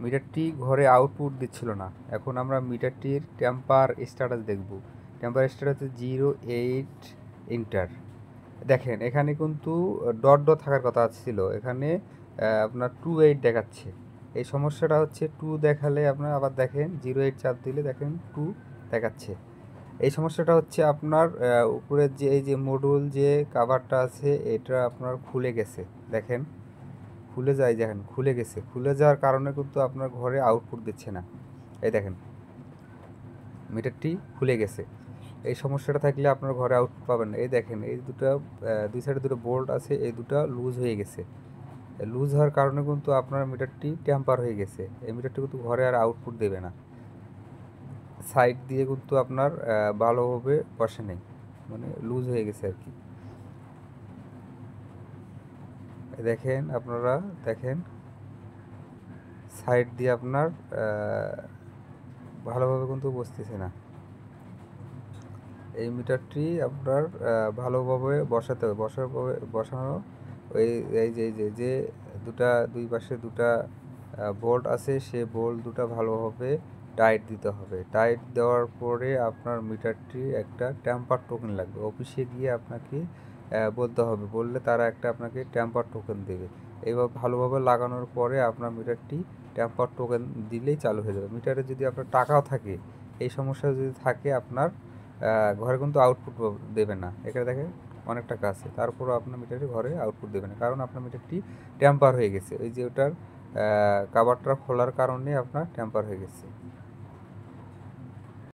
মিটারটি ঘরে আউটপুট দিচ্ছিল না। এখন আমরা মিটারটির টেম্পার স্ট্যাটাস দেখব। Temper status 08 enter. দেখেন এখানে কিন্তু ডট ডট থাকার কথা ছিল, এখানে আপনার 28 দেখাচ্ছে। এই সমস্যাটা হচ্ছে 2 দেখালে আপনার আবার দেখেন 08 চাপ দিলে দেখেন 2 দেখাচ্ছে। এই সমস্যাটা হচ্ছে আপনার উপরের যে এই যে মডিউল যে কাভারটা আছে এটা আপনার খুলে গেছে। দেখেন খুলে যায়, দেখেন খুলে গেছে। খুলে যাওয়ার কারণে কিন্তু আপনার ঘরে আউটপুট দিচ্ছে না। এই দেখেন মিটারটি খুলে গেছে। এই সমস্যাটা থাকলে আপনার ঘরে আউটপুট পাবেন না। এই দেখেন এই দুটো দুই সাইডে দুটো বোল্ট আছে, এই দুটো লুজ হয়ে গেছে। লুজ হওয়ার কারণে কিন্তু আপনার মিটারটি টেম্পার হয়ে গেছে। এই মিটারটি কিন্তু ঘরে আর আউটপুট দেবে না। সাইড দিয়ে কিন্তু আপনার ভালোভাবে বসে নেই, মানে লুজ হয়ে গেছে আর কি। দেখেন আপনারা দেখেন সাইড দিয়ে আপনার ভালোভাবে কিন্তু বসতেছে না। এই মিটারটি আপনার ভালোভাবে বসাতে হবে। বসানো ওই এই যে যে দুটা দুই পাশে দুটা বোল্ট আছে, সে বোল্ট দুটা ভালোভাবে টাইট দিতে হবে। টাইট দেওয়ার পরে আপনার মিটারটি একটা টেম্পার টোকেন লাগবে। অফিসে গিয়ে আপনাকে বলতে হবে, বললে তারা একটা আপনাকে টেম্পার টোকেন দেবে। এইভাবে ভালোভাবে লাগানোর পরে আপনার মিটারটি টেম্পার টোকেন দিলেই চালু হয়ে যাবে। মিটারে যদি আপনার টাকাও থাকে, এই সমস্যা যদি থাকে আপনার ঘরে কিন্তু আউটপুট দেবে না। এখানে দেখেন অনেক টাকা আছে, তারপরও আপনার মিটারে ঘরে আউটপুট দেবে না, কারণ আপনার মিটারটি টেম্পার হয়ে গেছে। ওই যে ওটার কাভারটা খোলার কারণে আপনার টেম্পার হয়ে গেছে।